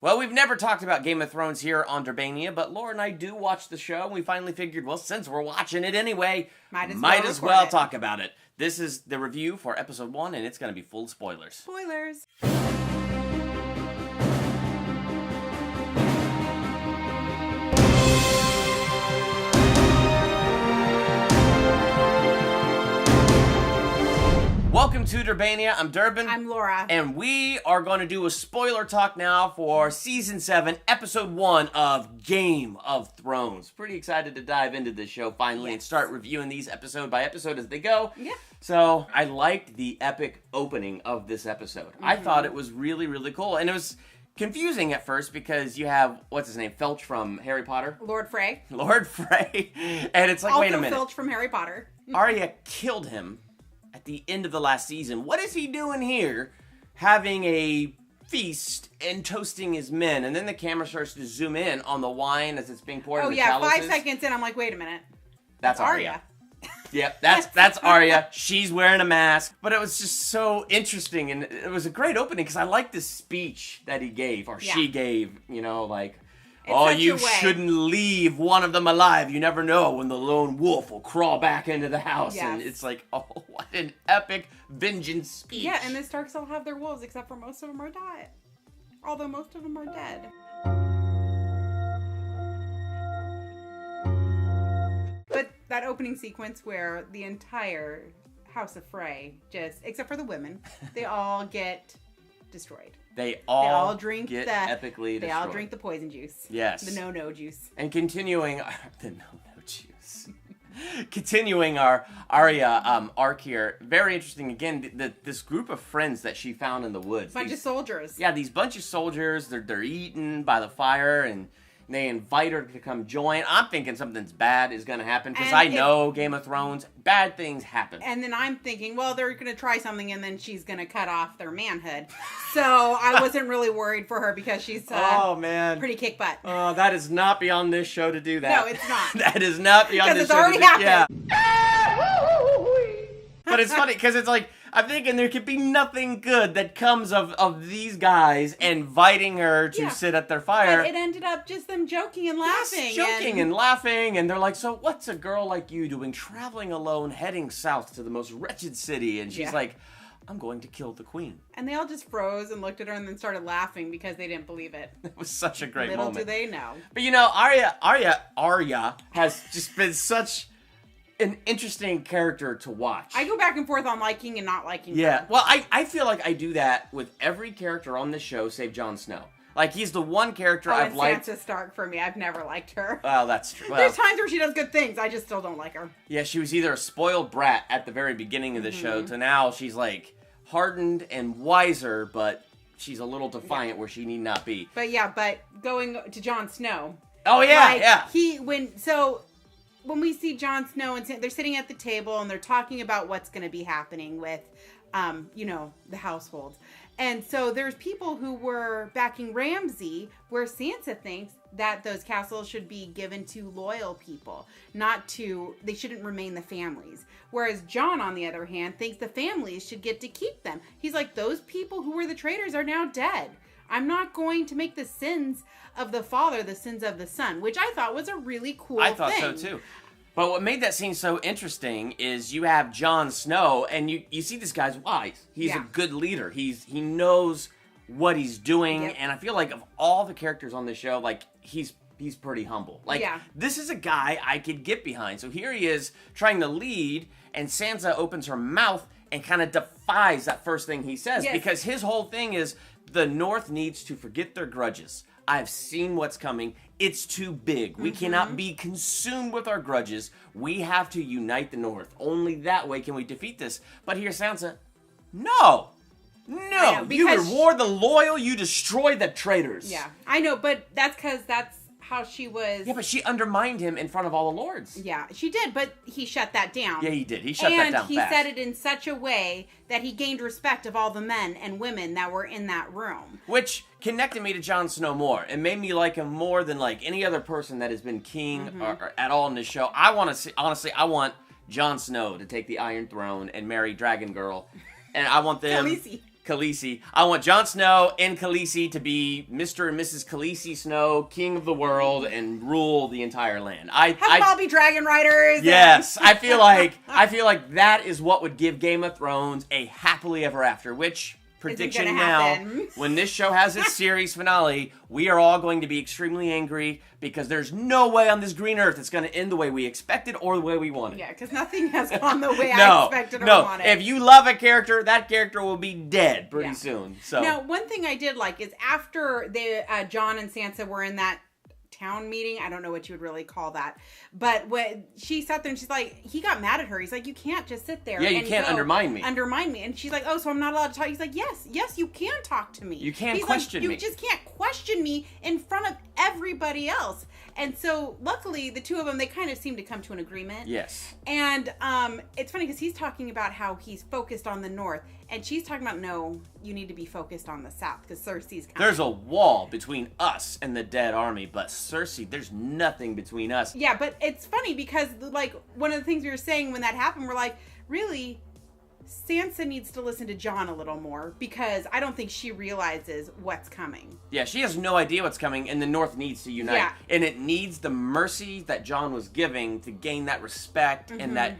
Well, we've never talked about Game of Thrones here on Durbania, but Laura and I do watch the show, and we finally figured, well, since we're watching it anyway, might as well talk about it. This is the review for episode 1, and it's going to be full of spoilers. Spoilers! Welcome to Durbania. I'm Durbin. I'm Laura. And we are going to do a spoiler talk now for Season 7, Episode 1 of Game of Thrones. Pretty excited to dive into this show finally and start reviewing these episode by episode as they go. Yeah. So, I liked the epic opening of this episode. I thought it was really, really cool. And it was confusing at first because you have, what's his name, Filch from Harry Potter? Lord Frey. Lord Frey. And it's like, also wait a minute. Filch from Harry Potter. Arya killed him at the end of the last season. What is he doing here, having a feast and toasting his men? And then the camera starts to zoom in on the wine as it's being poured in the chalices. 5 seconds in, I'm like, wait a minute. That's Arya. Yep, that's Arya. She's wearing a mask. But it was just so interesting, and it was a great opening, because I liked this speech that he gave, or she gave, you know, like, you shouldn't leave one of them alive. You never know when the lone wolf will crawl back into the house. Yes. And it's like, oh, what an epic vengeance speech. Yeah, and the Starks all have their wolves, except for most of them are dead. Although most of them are dead. But that opening sequence where the entire House of Frey, except for the women, they all get destroyed. They all drink get epically destroyed. They all drink the poison juice. Yes. The no-no juice. And continuing the no-no juice. Continuing our Arya arc here. Very interesting. Again, this group of friends that she found in the woods. Bunch of soldiers. Yeah, these bunch of soldiers. They're eating by the fire, and they invite her to come join. I'm thinking something's bad is going to happen, because I know Game of Thrones, bad things happen. And then I'm thinking, well, they're going to try something, and then she's going to cut off their manhood. So I wasn't really worried for her, because she's pretty kick butt. Oh, that is not beyond this show to do that. No, it's not. That is not beyond this show to do. Because it's already happened. Yeah. But it's funny, because it's like, I'm thinking there could be nothing good that comes of these guys inviting her to sit at their fire. But it ended up just them joking and laughing. Yes, and laughing, and they're like, so what's a girl like you doing traveling alone, heading south to the most wretched city? And she's like, I'm going to kill the queen. And they all just froze and looked at her and then started laughing because they didn't believe it. It was such a great moment. moment. Little do they know. But you know, Arya has just been such an interesting character to watch. I go back and forth on liking and not liking her. Well, I feel like I do that with every character on this show, save Jon Snow. Like, he's the one character I've liked. Sansa Stark for me. I've never liked her. Well, that's true. Well, there's times where she does good things. I just still don't like her. Yeah, she was either a spoiled brat at the very beginning of the show to now she's, like, hardened and wiser, but she's a little defiant where she need not be. But going to Jon Snow. Oh, yeah, When we see Jon Snow and they're sitting at the table and they're talking about what's going to be happening with, the household. And so there's people who were backing Ramsay, where Sansa thinks that those castles should be given to loyal people, they shouldn't remain the families. Whereas Jon, on the other hand, thinks the families should get to keep them. He's like, those people who were the traitors are now dead. I'm not going to make the sins of the father the sins of the son, which I thought was a really cool thing. I thought so too. But what made that scene so interesting is you have Jon Snow, and you see this guy's wise. He's a good leader. He knows what he's doing, and I feel like of all the characters on this show, like, he's pretty humble. Like, this is a guy I could get behind. So here he is trying to lead, and Sansa opens her mouth and kind of defies that first thing he says, because his whole thing is the North needs to forget their grudges. I've seen what's coming. It's too big. We cannot be consumed with our grudges. We have to unite the North. Only that way can we defeat this. But here's Sansa. No. You reward the loyal. You destroy the traitors. Yeah, I know, but that's because that's how she was. Yeah, but she undermined him in front of all the lords. Yeah, she did, but he shut that down. Yeah, he did. He shut that down fast. And he said it in such a way that he gained respect of all the men and women that were in that room. Which connected me to Jon Snow more. It made me like him more than like any other person that has been king or at all in this show. I want Jon Snow to take the Iron Throne and marry Dragon Girl. And I want them... Khaleesi. I want Jon Snow and Khaleesi to be Mr. and Mrs. Khaleesi Snow, king of the world, and rule the entire land. Have them all be dragon riders. Yes, I feel like that is what would give Game of Thrones a happily ever after. Which prediction now? When this show has its series finale, we are all going to be extremely angry because there's no way on this green earth it's going to end the way we expected or the way we wanted. Yeah, because nothing has gone the way I expected or wanted. If you love a character, that character will be dead pretty soon. So now, one thing I did like is after Jon and Sansa were in that town meeting, I don't know what you would really call that, but when she sat there and she's like, he got mad at her. He's like, you can't just sit there. Yeah, you can't undermine me. And she's like, oh, so I'm not allowed to talk. He's like, yes, you can talk to me. You can't question me. You just can't question me in front of everybody else. And so, luckily, the two of them, they kind of seem to come to an agreement. Yes. And it's funny because he's talking about how he's focused on the north. And she's talking about, no, you need to be focused on the south because Cersei's coming. There's a wall between us and the dead army, but Cersei, there's nothing between us. Yeah, but it's funny because, like, one of the things we were saying when that happened, we're like, really, Sansa needs to listen to Jon a little more because I don't think she realizes what's coming. Yeah, she has no idea what's coming, and the North needs to unite. Yeah. And it needs the mercy that Jon was giving to gain that respect and that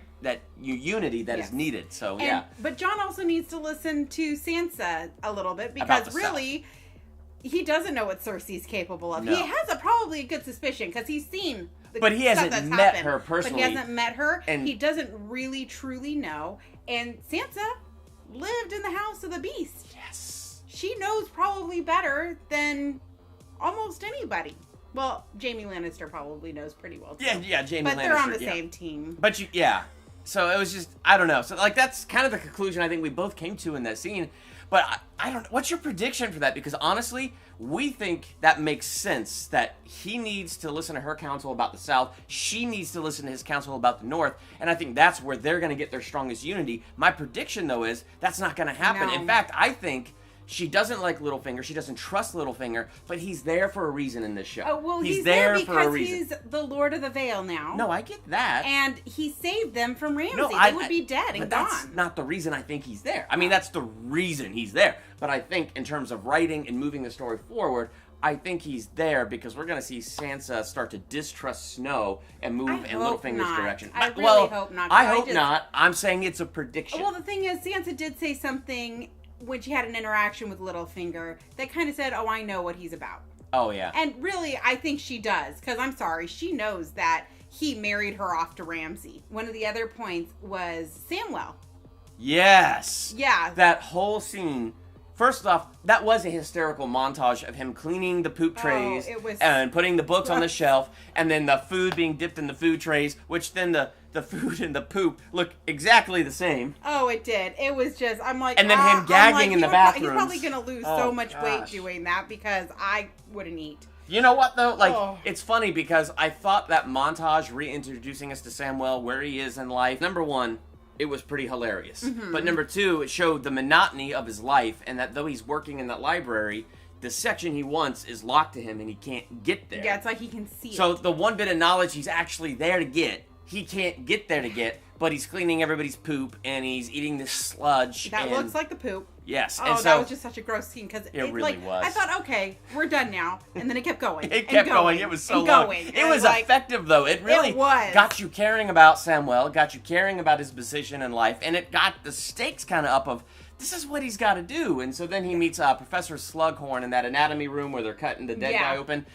unity that is needed. So, But Jon also needs to listen to Sansa a little bit because really, he doesn't know what Cersei's capable of. No. He has probably a good suspicion because he's seen but he hasn't met her personally. But he hasn't met her. And he doesn't really, truly know. And Sansa lived in the house of the beast. Yes. She knows probably better than almost anybody. Well, Jaime Lannister probably knows pretty well, too. Yeah, Jaime Lannister. But they're on the same team. But, so it was just, I don't know. So, like, that's kind of the conclusion I think we both came to in that scene. But I don't know. What's your prediction for that? Because honestly, we think that makes sense that he needs to listen to her counsel about the South. She needs to listen to his counsel about the North. And I think that's where they're going to get their strongest unity. My prediction, though, is that's not going to happen. No. In fact, I think she doesn't like Littlefinger. She doesn't trust Littlefinger, but he's there for a reason in this show. Oh, well, he's there because he's the Lord of the Vale now. No, I get that. And he saved them from Ramsay. They would be dead and gone. That's not the reason I think he's there. I mean, that's the reason he's there. But I think in terms of writing and moving the story forward, I think he's there because we're going to see Sansa start to distrust Snow and move in Littlefinger's direction. I really hope not. I hope not. I'm saying it's a prediction. Well, the thing is, Sansa did say something when she had an interaction with Littlefinger that kind of said, oh, I know what he's about. Oh, yeah. And really, I think she does. Because I'm sorry, she knows that he married her off to Ramsay. One of the other points was Samwell. Yes. Yeah. That whole scene. First off, that was a hysterical montage of him cleaning the poop trays and putting the books on the shelf, and then the food being dipped in the food trays, which then the food and the poop look exactly the same. Oh, it did. It was just, I'm like... And then him gagging in the bathrooms. He's probably going to lose so much weight doing that because I wouldn't eat. You know what, though? Like, it's funny because I thought that montage reintroducing us to Samwell, where he is in life, number one, it was pretty hilarious. Mm-hmm. But number two, it showed the monotony of his life and that though he's working in that library, the section he wants is locked to him and he can't get there. Yeah, it's like he can see it. So the one bit of knowledge he's actually there to get, he can't get there to get, but he's cleaning everybody's poop and he's eating this sludge. That looks like the poop. Yes. Oh, and so, that was just such a gross scene because it really was. I thought, okay, we're done now. And then it kept going. It kept going. It was so long. It was effective, though. It really got you caring about Samwell, got you caring about his position in life, and it got the stakes kind of up of, this is what he's got to do. And so then he meets Professor Slughorn in that anatomy room where they're cutting the dead guy open.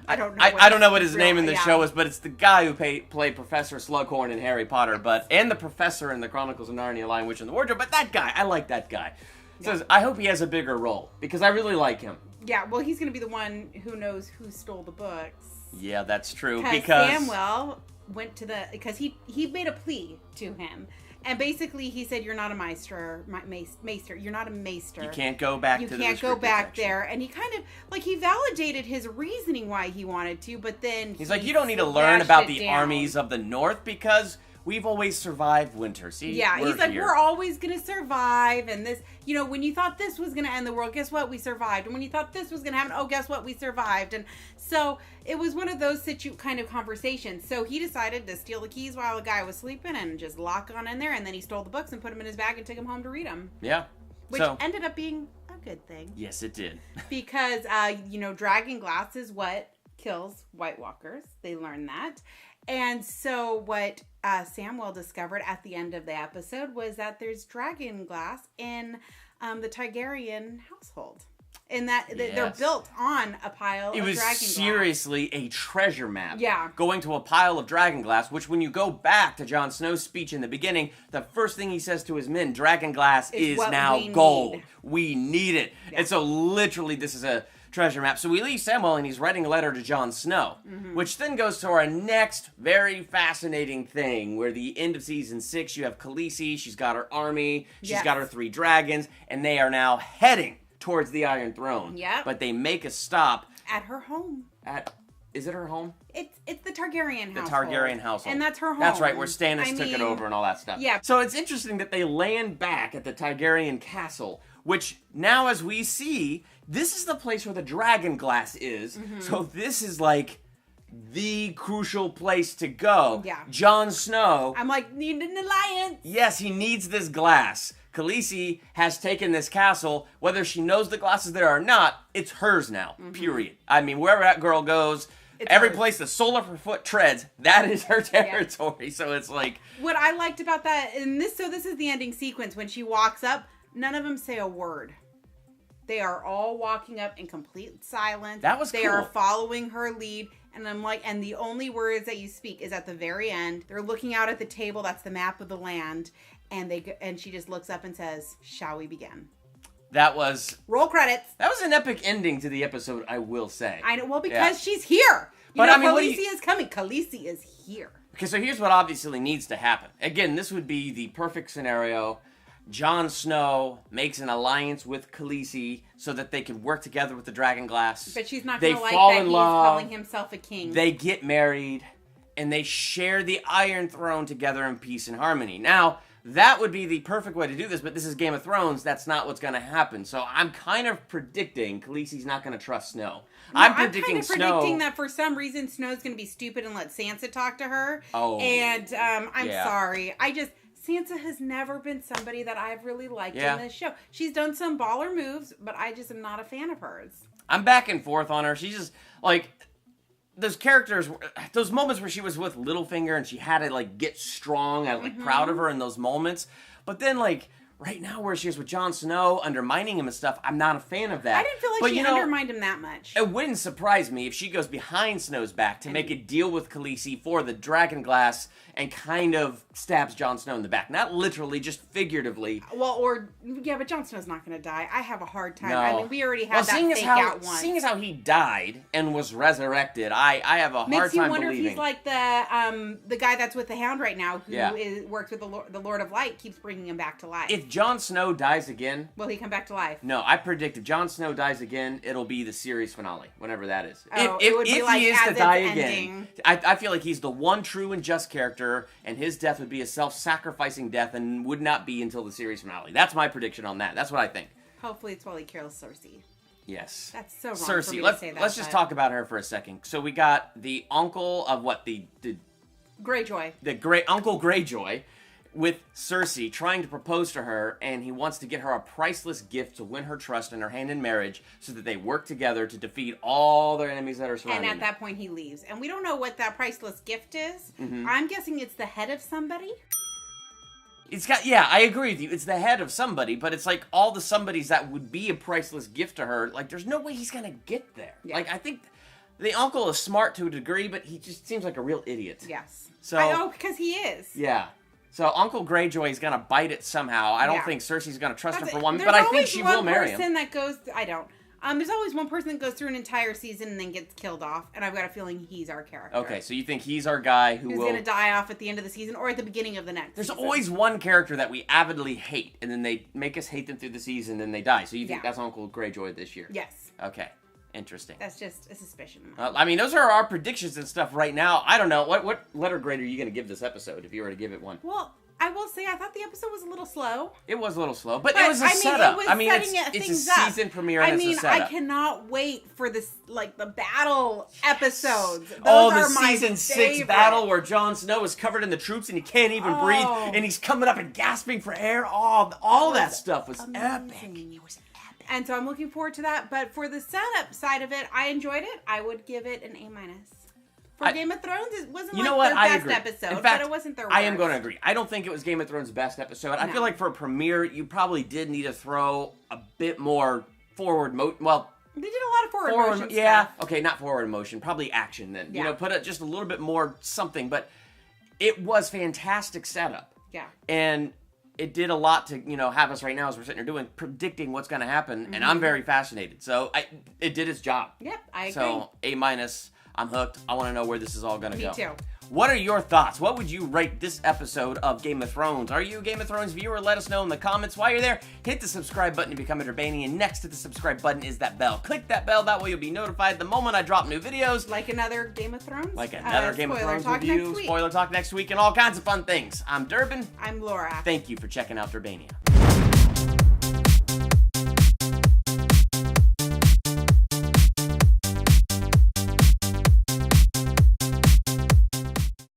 I don't know what his name in the show is, but it's the guy who played Professor Slughorn in Harry Potter, and the professor in the Chronicles of Narnia, Lion, Witch, and the Wardrobe. But that guy, I like that guy. So I hope he has a bigger role because I really like him. Yeah, well, he's going to be the one who knows who stole the books. Yeah, that's true. Because Samwell went to because he made a plea to him. And basically, he said, "You're not a maester. You're not a maester. You can't go back. You can't go back there." And he kind of he validated his reasoning why he wanted to, but then he's like, "You don't need to learn about the armies of the North because we've always survived winter. See, yeah, he's like, we're always gonna survive, and this, when you thought this was gonna end the world, guess what? We survived. And when you thought this was gonna happen, oh, guess what? We survived." And so it was one of those kind of conversations. So he decided to steal the keys while the guy was sleeping and just lock on in there, and then he stole the books and put them in his bag and took them home to read them. Yeah. Which ended up being a good thing. Yes, it did. Because, dragon glass is what kills White Walkers. They learned that. And so what Samwell discovered at the end of the episode was that there's dragon glass in the Targaryen household. And that they're built on a pile of dragon glass. It was seriously a treasure map. Yeah. Going to a pile of dragon glass, which when you go back to Jon Snow's speech in the beginning, the first thing he says to his men, dragon glass is now gold. We need it. Yeah. And so literally this is a treasure map. So we leave Samwell and he's writing a letter to Jon Snow, which then goes to our next very fascinating thing, where the end of season 6, you have Khaleesi, she's got her army, she's got her 3 dragons, and they are now heading towards the Iron Throne. Yeah. But they make a stop at her home. Is it her home? It's the Targaryen household. The Targaryen household. And that's her home. That's right, where Stannis took it over and all that stuff. Yeah. So it's interesting that they land back at the Targaryen castle, which now as we see, this is the place where the dragon glass is. So this is like the crucial place to go. Yeah. Jon Snow. I'm like, need an alliance. Yes, he needs this glass. Khaleesi has taken this castle. Whether she knows the glass is there or not, it's hers now, period. I mean, wherever that girl goes, every place the sole of her foot treads, that is her territory. Yeah. So it's like... What I liked about that, and this is the ending sequence. When she walks up, none of them say a word. They are all walking up in complete silence. That was cool. They are following her lead. And I'm like, and the only words that you speak is at the very end. They're looking out at the table. That's the map of the land. And she just looks up and says, "Shall we begin?" That was... Roll credits. That was an epic ending to the episode, I will say. I know. Well, because she's here. Khaleesi is coming. Khaleesi is here. Okay, so here's what obviously needs to happen. Again, this would be the perfect scenario. Jon Snow makes an alliance with Khaleesi so that they can work together with the dragon glass. But she's not going to like that he's calling himself a king. They get married, and they share the Iron Throne together in peace and harmony. Now, that would be the perfect way to do this, but this is Game of Thrones. That's not what's going to happen. So I'm kind of predicting Khaleesi's not going to trust Snow. I'm predicting that for some reason Snow's going to be stupid and let Sansa talk to her. Oh. And I'm sorry. Sansa has never been somebody that I've really liked in this show. She's done some baller moves, but I just am not a fan of hers. I'm back and forth on her. She's just, like, those characters, those moments where she was with Littlefinger and she had to, like, get strong. I was, like, proud of her in those moments. But then, like, right now where she is with Jon Snow, undermining him and stuff, I'm not a fan of that. I didn't feel like she undermined him that much. It wouldn't surprise me if she goes behind Snow's back to make a deal with Khaleesi for the dragon glass and kind of stabs Jon Snow in the back. Not literally, just figuratively. Well, but Jon Snow's not going to die. I have a hard time. No. I mean, we already had that fake out once. Seeing as how he died and was resurrected, I have a hard time believing. Makes you wonder if he's like the guy that's with the Hound right now who works with the Lord of Light, keeps bringing him back to life. If Jon Snow dies again... Will he come back to life? No, I predict if Jon Snow dies again, it'll be the series finale, whenever that is. Oh, if he is to die again, I feel like he's the one true and just character, and his death would be a self-sacrificing death and would not be until the series finale. That's my prediction on that. That's what I think. Hopefully it's while he kills Cersei. Yes. That's so wrong Cersei. For me to say that. Let's just talk about her for a second. So we got the uncle of what? The Greyjoy. The Uncle Greyjoy with Cersei trying to propose to her, and he wants to get her a priceless gift to win her trust and her hand in marriage so that they work together to defeat all their enemies that are surrounding them. And at that point he leaves. And we don't know what that priceless gift is. I'm guessing it's the head of somebody. I agree with you. It's the head of somebody, but it's like all the somebodies that would be a priceless gift to her. Like, there's no way he's going to get there. Yeah. Like, I think the uncle is smart to a degree, but he just seems like a real idiot. Yes. So, I know, because he is. Yeah. So Uncle Greyjoy is going to bite it somehow. I don't think Cersei's going to trust him for one, but I think she will marry him. There's always one person that goes through an entire season and then gets killed off, and I've got a feeling he's our character. Okay, so you think he's our guy who's going to die off at the end of the season or at the beginning of the next There's season. always one character that we avidly hate, and then they make us hate them through the season, and then they die. So you think that's Uncle Greyjoy this year? Yes. Okay. Interesting. That's just a suspicion. I mean, those are our predictions and stuff right now. I don't know. What letter grade are you going to give this episode if you were to give it one? Well, I will say I thought the episode was a little slow. It was a little slow, but it was a setup. It's a season premiere and it's a setup. I cannot wait for this, like, the battle episodes. Those are my season 6 battle where Jon Snow is covered in the troops and he can't even breathe, and he's coming up and gasping for air. All that stuff was epic. It was epic. And so I'm looking forward to that. But for the setup side of it, I enjoyed it. I would give it an A-. For Game of Thrones, it wasn't their best episode, but it wasn't their worst. I am going to agree. I don't think it was Game of Thrones' best episode. No. I feel like for a premiere, you probably did need to throw a bit more forward motion. Well, they did a lot of forward motion yeah, stuff. Okay, not forward motion, probably action then. Yeah. Put just a little bit more something, but it was fantastic setup. Yeah. And it did a lot to, have us right now as we're sitting here predicting what's going to happen, and I'm very fascinated. So it did its job. Yep, I agree. So A-. I'm hooked. I want to know where this is all going to go. Me too. What are your thoughts? What would you rate this episode of Game of Thrones? Are you a Game of Thrones viewer? Let us know in the comments. While you're there, hit the subscribe button to become a Durbania. And next to the subscribe button is that bell. Click that bell. That way you'll be notified the moment I drop new videos. Like another Game of Thrones? Like another Game of Thrones review. Spoiler talk next week and all kinds of fun things. I'm Durbin. I'm Laura. Thank you for checking out Durbania.